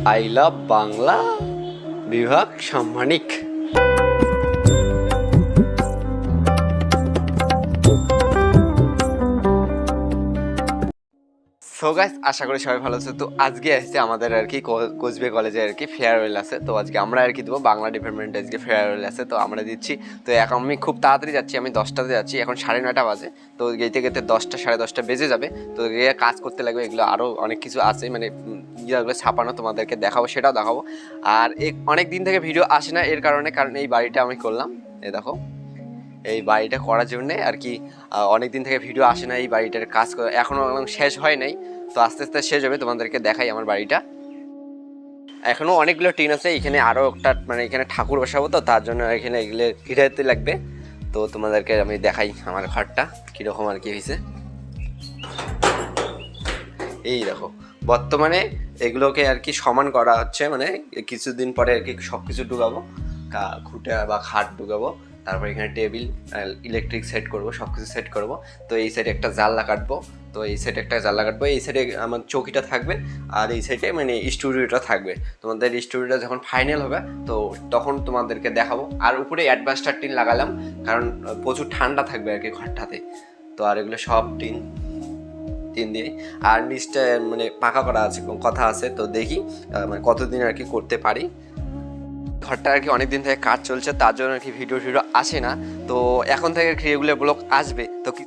I love Bangla বিভাগ সাম্মানিক। So guys, আশা করি সবাই ভালো আছে। তো আজকে আসছে আমাদের আর কি কোচবিহার কলেজে আর কি ফেয়ারওয়েল আছে। তো আজকে আমরা আর কি দেবো বাংলা ডিপার্টমেন্টে আজকে ফেয়ারওয়েল আছে, তো আমরা দিচ্ছি। তো এখন আমি খুব তাড়াতাড়ি যাচ্ছি, আমি 10টাতে যাচ্ছি, এখন 9:30 বাজে। তো যেতে যেতে 10টা 10:30 বেজে যাবে। তো গিয়ে কাজ করতে লাগবে, এগুলো আরও অনেক কিছু আছে, মানে যেগুলো ছাপানো তোমাদেরকে দেখাবো, সেটাও দেখাবো। আর অনেক দিন থেকে ভিডিও আসে না এর কারণ এই বাড়িটা আমি করলাম। এই দেখো, এই বাড়িটা করার জন্যে আর কি অনেক দিন থেকে ভিডিও আসে না। এই বাড়িটার কাজ এখনও শেষ হয় নাই, তো আস্তে আস্তে শেষ হবে। তোমাদেরকে দেখাই আমার বাড়িটা। এখনও অনেকগুলো টিন আছে, এখানে আরও একটা মানে এখানে ঠাকুর বসাবো, তো তার জন্য এখানে এগুলো ঘিরাতে লাগবে। তো তোমাদেরকে আমি দেখাই আমার ঘরটা কীরকম আর কি হয়েছে। এই দেখো, বর্তমানে এগুলোকে আর কি সমান করা হচ্ছে, মানে কিছুদিন পরে আর কি সব কিছু ঢুকাবো, খুঁটে বা খাট ঢুকাবো, তারপর এখানে টেবিল ইলেকট্রিক সেট করবো, সব কিছু সেট করবো। তো এই সাইডে একটা জানলা কাটবো, তো এই সাইডে একটা জানলা কাটবো, এই সাইডে আমার চৌকিটা থাকবে, আর এই সাইডে মানে স্টুডিওটা থাকবে। তোমাদের স্টুডিওটা যখন ফাইনাল হবে তো তখন তোমাদেরকে দেখাবো। আর উপরে অ্যাডভান্সটার টিন লাগালাম, কারণ প্রচুর ঠান্ডা থাকবে আর কি ঘরটাতে। তো আর এগুলো সব টিন দিয়ে, আর নিচটা মানে পাকা করা আছে, কথা আছে। তো দেখি মানে কতদিন আর কি করতে পারি। ঘরটা আর কি অনেকদিন থেকে কাজ চলছে, তার জন্য আর কি ভিডিও আসে না। তো এখন থেকে আর কি রেগুলার ব্লগ আসবে। তো কি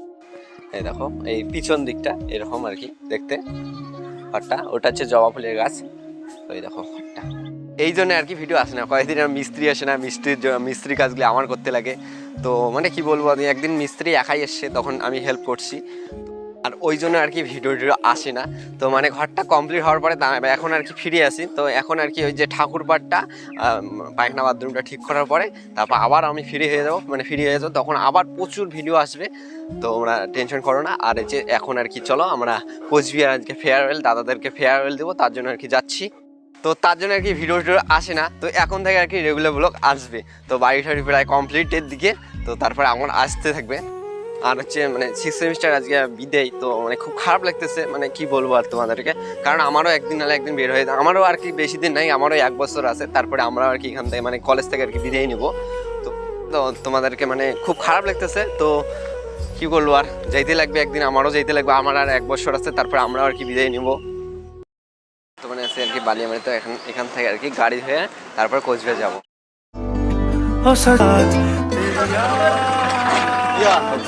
এই দেখো, এই পিছন দিকটা এরকম আর কি দেখতে ঘরটা, ওটা হচ্ছে জবা ফুলের গাছ। তো এই দেখো ঘরটা, এই জন্য আর কি ভিডিও আসে না। কয়েকদিন আর মিস্ত্রি আসে না, মিস্ত্রি কাজগুলো আমার করতে লাগে। তো মানে কি বলবো, আমি একদিন মিস্ত্রি একাই এসছে, তখন আমি হেল্প করছি, আর ওই জন্য আর কি ভিডিও আসে না। তো মানে ঘরটা কমপ্লিট হওয়ার পরে এখন আর কি ফিরে আসি। তো এখন আর কি ওই যে ঠাকুর পাড়টা পায়খানা বাথরুমটা ঠিক করার পরে তারপর আবার আমি ফ্রি হয়ে যাবো, মানে ফ্রি হয়ে যাবো, তখন আবার প্রচুর ভিডিও আসবে। তো তোমরা টেনশন করো না। আর এই যে এখন আর কি চলো আমরা কোচবিহার আজকে ফেয়ারওয়েল, দাদাদেরকে ফেয়ারওয়েল দেবো, তার জন্য আর কি যাচ্ছি। তো তার জন্য আর কি ভিডিও আসে না। তো এখন থেকে আর কি রেগুলার ব্লগ আসবে। তো বাড়ি টাড়ি প্রায় কমপ্লিটের দিকে, তো তারপরে আমার আসতে থাকবে। আর হচ্ছে মানে 6th সেমিস্টার আজকে বিদায়, তো মানে খুব খারাপ লাগতেছে, মানে কি বলবো আর তোমাদেরকে। কারণ আমারও একদিন নাহলে একদিন বের হয়ে, আমারও আর কি বেশি দিন নাই, আমারও 1 বছর আছে, তারপরে আমরা আর কি এখান থেকে মানে কলেজ থেকে আর কি বিদায় নিব। তো তোমাদেরকে মানে খুব খারাপ লাগতেছে। তো কি বলবো, আর যাইতে লাগবে একদিন, আমারও যাইতে লাগবে, আমার আর 1 বছর আছে, তারপরে আমরাও আর কি বিদায় নিব। তো মানে আছে আর কি বালিয়ামারি। তো এখান থেকে আর কি গাড়ি হয়ে তারপর কোচবিহার যাবো।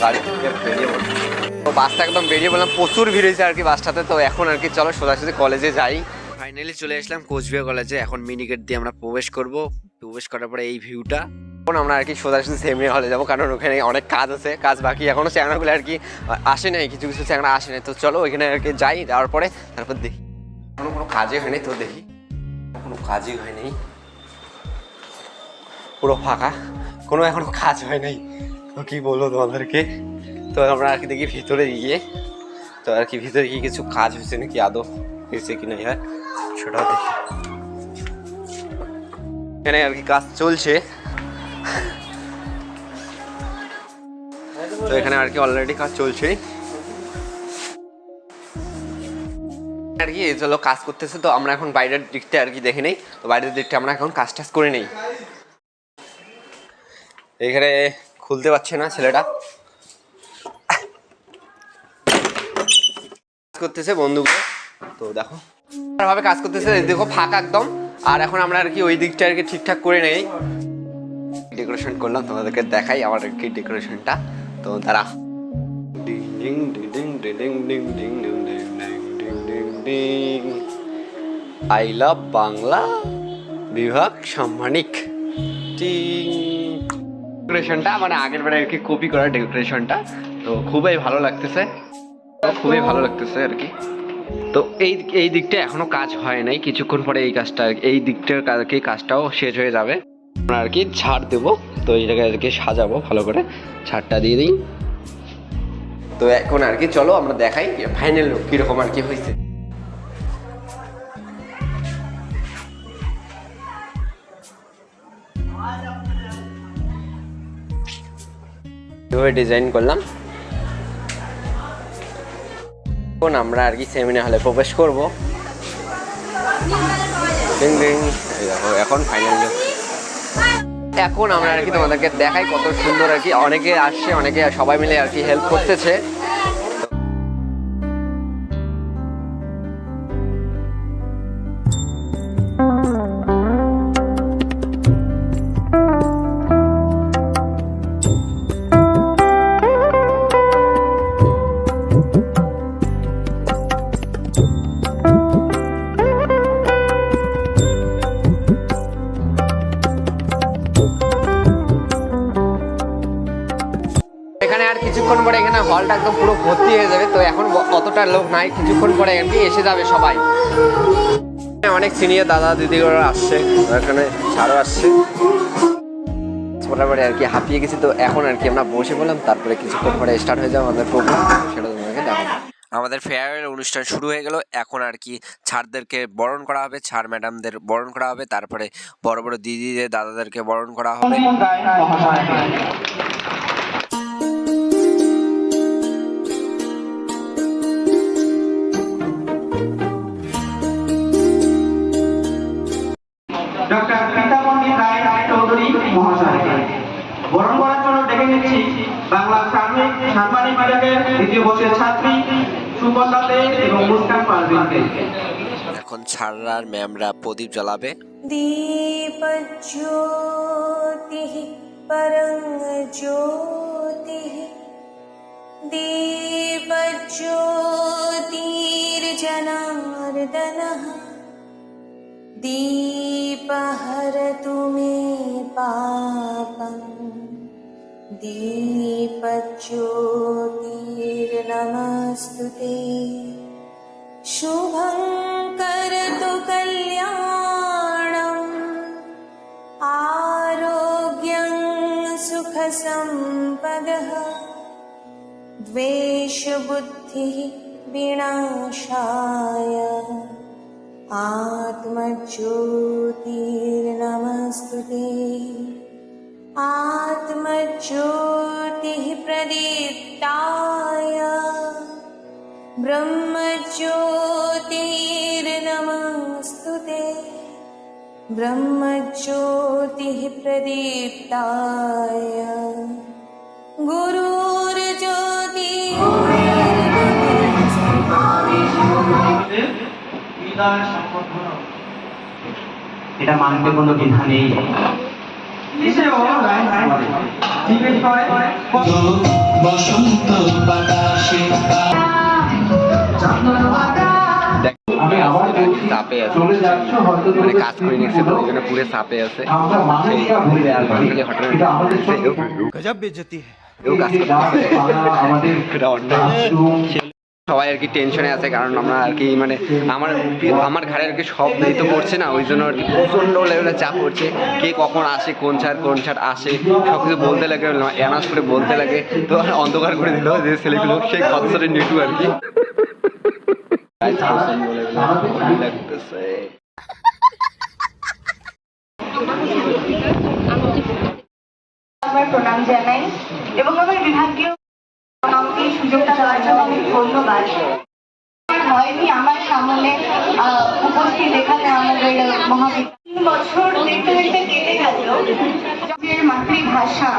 গাড়ি থেকে বেরিয়ে পড়ছি, তো বাসটা একদম বেরিয়ে বললাম, প্রচুর ভিড় হয়েছে আর কি বাসটাতে। তো এখন আর কি চলো সোজাসুজি কলেজে যাই। ফাইনালি চলে আসলাম কোচবিহার কলেজে। এখন মিনি গেট দিয়ে আমরা প্রবেশ করব। প্রবেশ করার পরে এই ভিউটা, এখন আমরা আর কি সোজাসুজি সেমিনার হলে যাবো, কারণ ওখানে অনেক কাজ আছে, কাজ বাকি এখনো চ্যাংড়াগুলো আর কি আসে নাই, কিছু কিছু চ্যাংড়া আসে নাই। তো চলো ওইখানে আর কি যাই, যাওয়ার পরে তারপর দেখি। এখনো কোনো কাজই হয়নি, তো দেখি কোনো কাজই হয়নি, পুরো ফাঁকা, কোনো এখনো কাজ হয় নাই। তো কী বলবো তোমাদেরকে। তো আমরা আর কি দেখি ভিতরে গিয়ে, তো আর কি ভিতরে গিয়ে কিছু কাজ হয়েছে নাকি, আদৌ হয়েছে কি না সেটাও দেখি। এখানে আর কি কাজ চলছে, তো এখানে আর কি অলরেডি কাজ চলছে আর কি। এই চলো কাজ করতেছে, তো আমরা এখন বাইরের দিকটা আর কি দেখে নেই। তো বাইরের দিকটা আমরা এখন কাজ টাজ করে নেই। এখানে খুলতে পারছে না ছেলেটা, করতেছে বন্ধুগুলো। তো দেখো ভাবে কাজ করতেছে, দেখো ফাঁকা একদম। আর এখন আমরা আর কি ওই দিকটা আর কি ঠিকঠাক করে নেই, ডেকোরেশন করলাম, তোমাদেরকে দেখাই আমার আর কি ডেকোরেশনটা। তো তারা আই লাভ বাংলা বিভাগ সাম্মানিক ডেকোরেশনটা, মানে আগের বারে আর কি কপি করা ডেকোরেশনটা। তো খুবই ভালো লাগতেছে, খুবই ভালো লাগতেছে আর কি। তো এই দিকটা এখনো কাজ হয় নাই, কিছুক্ষণ পরে এই কাজটা, এই দিকটার কাজটাও শেষ হয়ে যাবে। আমরা আর কি ছাড় দেবো, তো এইটাকে আর কি সাজাবো ভালো করে, ছাড়টা দিয়ে দিই। তো এখন আর কি চলো আমরা দেখাই ফাইনাল লুক কিরকম আর কি হয়েছে। এভাবে ডিজাইন করলাম। এখন আমরা আর কি সেমিনার হলে প্রবেশ করব। Ding ding. এই দেখো এখন ফাইনালি এখন আমরা আর কি তোমাদেরকে দেখাই কত সুন্দর আর কি, অনেকে আসছে, অনেকে সবাই মিলে আর কি হেল্প করতেছে। এখানে আর কিছুক্ষণ পরে এখানে হলটা একদম পুরো ভর্তি হয়ে যাবে, তো এখন অতটা লোক নাই, কিছুক্ষণ পরে আর কি এসে যাবে সবাই। অনেক সিনিয়র দাদা দিদিরা আসছে, এখানে ছাড়ও আসছে। মোটামুটি আর কি হাঁপিয়ে গেছি, তো এখন আর কি আমরা বসে বললাম, তারপরে কিছুক্ষণ পরে স্টার্ট হয়ে যাবে আমাদের প্রোগ্রাম, সেটা তোমাকে দেখাবো। আমাদের ফেয়ারওয়েল অনুষ্ঠান শুরু হয়ে গেল, এখন আর কি ছাড়দেরকে বরণ করা হবে, ছাড় ম্যাডামদের বরণ করা হবে, তারপরে বড় বড় দিদিদের দাদাদেরকে বরণ করা হবে। ডক্টর পিতামণি রায় চৌধুরী মহাশয়কে বরণ করার জন্য ডেকে নিচ্ছি বাংলা সাম্মানিক বিভাগের দ্বিতীয় বর্ষের ছাত্রী সুকন্যা দে এবং মুস্কান পারভিনকে। এখন ছাড়ার ম্যামরা প্রদীপ জ্বালাবে। দীপজ্যোতিঃ পরং জ্যোতিঃ দীপজ্যোতির্জনার্দনঃ दीपहरतु मे पापं दीपज्योतिर्नमस्तुते शुभं करतु कल्याणम् आरोग्यं सुखसम्पदः द्वेषबुद्धिः विनाशाय आत्मज्योतिर्नमस्तुते आत्मज्योतिः प्रदीप्ताय ब्रह्मज्योतिर्नमस्तुते ब्रह्मज्योतिः प्रदीप्ताय गुरुर्ज्योतिः এটা মানতে কোনো দ্বিধা নেই। বসন্ত বাতাসে আমি আবার চাপে আছে, চলে যাচ্ছ হয়তো মানে কাজ করে নিচ্ছে, এখানে পুরো চাপে আছে। আমরা মানুষটা ভুলে আসছি। এটা আমাদের गजब बेइज्जती है। আমাদের সবাই আর কি টেনশনে আছে, কারণ আমরা আর কি মানে আমার ঘাড়ে আর কি সব দায়িত্ব পড়ছে না, ওই জন্য আর কি প্রচণ্ড লেভেলে চাপ পড়ছে। কে কখন আসে, কোন ছাড় আসে, সব কিছু বলতে লাগে, অ্যানাউন্স করে বলতে লাগে। তো অন্ধকার করে দিল যে ছেলেগুলো সেই খচ্চরের নেটু আর কি। আমার প্রণাম জানাই এবং আমার বিভাগীয় আমাকে সুযোগটা দেওয়ার জন্য অনেক ধন্যবাদ। হয়নি আমার সামনে উপস্থিত এখানে আমাদের মহাবিদ্যালয় 3 বছর দেখতে দেখতে কেটে গেল। মাতৃভাষা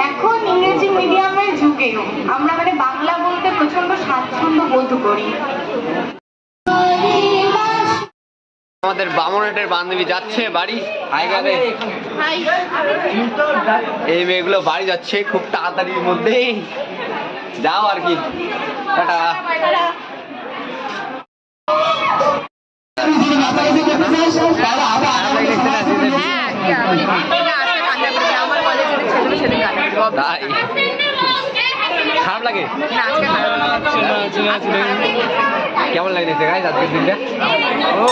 এখন ইংরেজি মিডিয়ামের যুগেও আমরা মানে বাংলা বলতে প্রচন্ড স্বাচ্ছন্দ্য বোধ করি। আমাদের বামনহাটের বান্ধবী যাচ্ছে বাড়ি। এই মেয়েগুলো বাড়ি যাচ্ছে খুব তাড়াতাড়ির মধ্যেই, যাও আর কি, টাটা। তাই খারাপ লাগে? কেমন লাগছে গাইস আজকের দিনটা? ও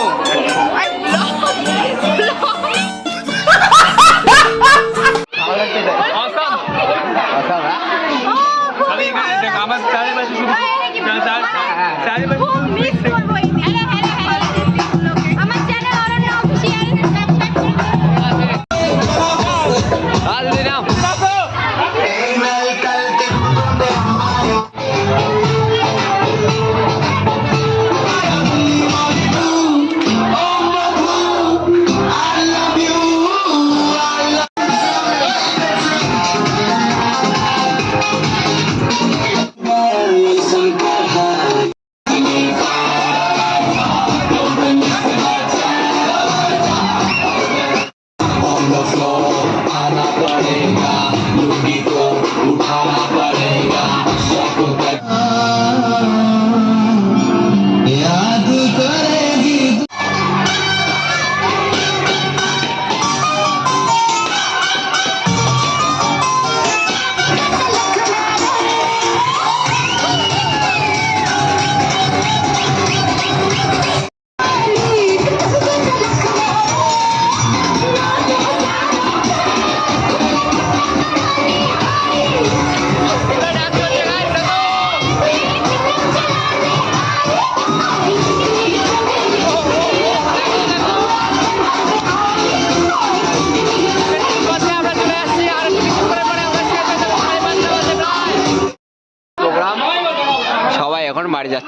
ভালো লাগছে, অসাম অসাম। আমার চারিপাশে শুধু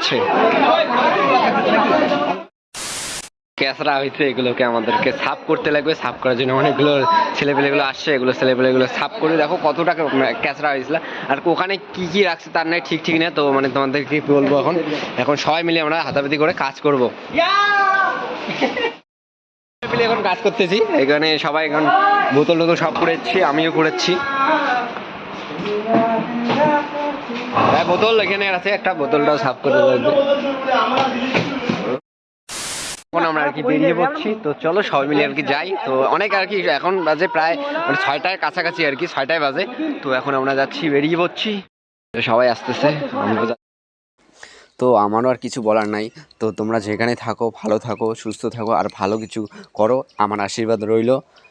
হচ্ছে। ক্যাসরা হয়েছে, এগুলোকে আমাদেরকে সাফ করতে লাগবে। সাফ করার জন্য অনেকগুলো ছেলেপেলেগুলো আসছে, এগুলো ছেলেপেলেগুলো সাফ করে দেখো কতটা ক্যাসরা হয়েছিল। আর ওখানে কি কি রাখছে তার নাই ঠিক নেই, তো মানে তোমাদেরকে কি বলবো, এখন সবাই মিলে আমরা হাতাপাতি করে কাজ করবো। এখন কাজ করতেছি এখানে সবাই, এখন বোতল টোতল সব করেছি, আমিও করেছি। হ্যাঁ বোতল এখানে আছে, একটা বোতলটাও সাফ করে লাগবে। এখন আমরা আর কি বেরিয়ে পড়ছি, তো চলো সবাই মিলে আর কি যাই। তো অনেক আর কি এখন বাজে প্রায় মানে 6টার কাছাকাছি আর কি, 6টায় বাজে। তো এখন আমরা যাচ্ছি, বেরিয়ে পড়ছি, সবাই আসতেছে। তো আমারও আর কিছু বলার নাই। তো তোমরা যেখানে থাকো ভালো থাকো, সুস্থ থাকো, আর ভালো কিছু করো, আমার আশীর্বাদ রইলো।